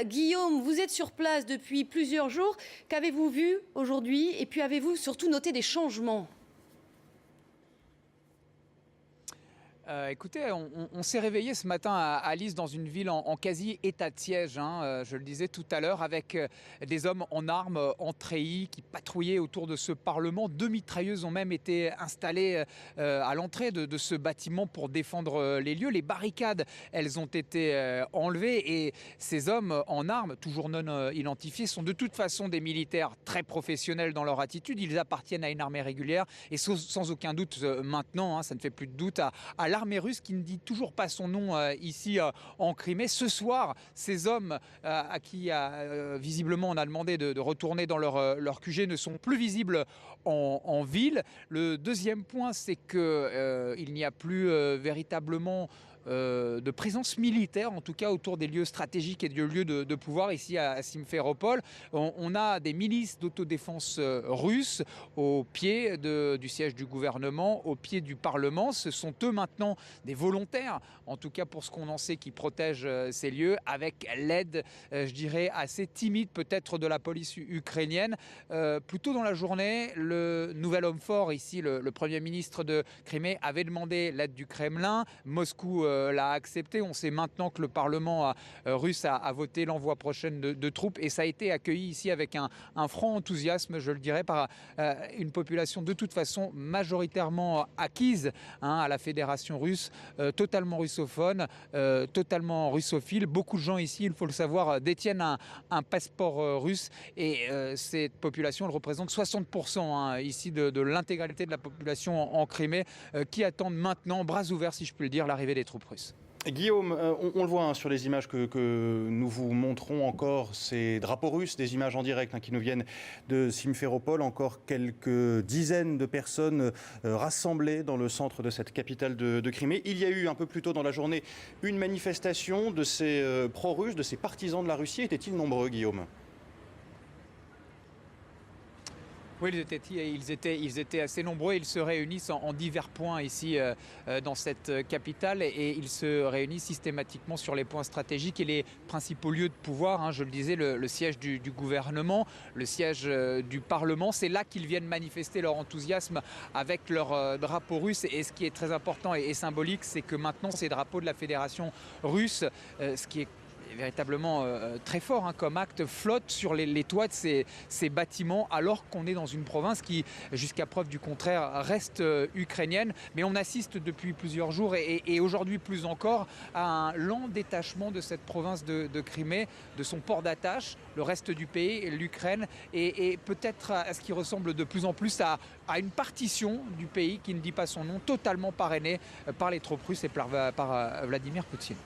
Guillaume, vous êtes sur place depuis plusieurs jours. Qu'avez-vous vu aujourd'hui? Et puis avez-vous surtout noté des changements? Écoutez, on s'est réveillé ce matin à Nice dans une ville en quasi état de siège, je le disais tout à l'heure, avec des hommes en armes, en treillis, qui patrouillaient autour de ce Parlement. 2 mitrailleuses ont même été installées à l'entrée de ce bâtiment pour défendre les lieux. Les barricades, elles ont été enlevées et ces hommes en armes, toujours non identifiés, sont de toute façon des militaires très professionnels dans leur attitude. Ils appartiennent à une armée régulière et sans aucun doute maintenant, ça ne fait plus de doute, à l'armée russe qui ne dit toujours pas son nom ici en Crimée. Ce soir, ces hommes à qui visiblement on a demandé de retourner dans leur QG ne sont plus visibles en ville. Le deuxième point, c'est qu'il n'y a plus véritablement de présence militaire, en tout cas autour des lieux stratégiques et des lieux de pouvoir ici à Simferopol. On a des milices d'autodéfense russes au pied du siège du gouvernement, au pied du Parlement. Ce sont eux maintenant des volontaires, en tout cas pour ce qu'on en sait, qui protègent ces lieux avec l'aide, je dirais, assez timide peut-être de la police ukrainienne. Plus tôt dans la journée, le nouvel homme fort ici, le Premier ministre de Crimée, avait demandé l'aide du Kremlin. Moscou l'a accepté. On sait maintenant que le Parlement russe a voté l'envoi prochain de troupes et ça a été accueilli ici avec un franc enthousiasme, je le dirais, par une population de toute façon majoritairement acquise à la Fédération russe, totalement russophone, totalement russophile. Beaucoup de gens ici, il faut le savoir, détiennent un passeport russe et cette population, elle représente 60% ici de l'intégralité de la population en Crimée qui attendent maintenant, bras ouverts si je puis le dire, l'arrivée des troupes russes. Guillaume, on le voit sur les images que nous vous montrons encore, ces drapeaux russes, des images en direct qui nous viennent de Simferopol, encore quelques dizaines de personnes rassemblées dans le centre de cette capitale de Crimée. Il y a eu un peu plus tôt dans la journée une manifestation de ces pro-russes, de ces partisans de la Russie. Étaient-ils nombreux, Guillaume ? Oui, ils étaient assez nombreux. Ils se réunissent en divers points ici dans cette capitale et ils se réunissent systématiquement sur les points stratégiques et les principaux lieux de pouvoir. Je le disais, le siège du gouvernement, le siège du Parlement. C'est là qu'ils viennent manifester leur enthousiasme avec leur drapeau russe. Et ce qui est très important et symbolique, c'est que maintenant ces drapeaux de la Fédération russe, ce qui est véritablement très fort comme acte, flotte sur les toits de ces bâtiments alors qu'on est dans une province qui, jusqu'à preuve du contraire, reste ukrainienne. Mais on assiste depuis plusieurs jours et aujourd'hui plus encore à un lent détachement de cette province de Crimée, de son port d'attache, le reste du pays, l'Ukraine, et peut-être à ce qui ressemble de plus en plus à une partition du pays qui ne dit pas son nom, totalement parrainée par les troupes russes et par Vladimir Poutine.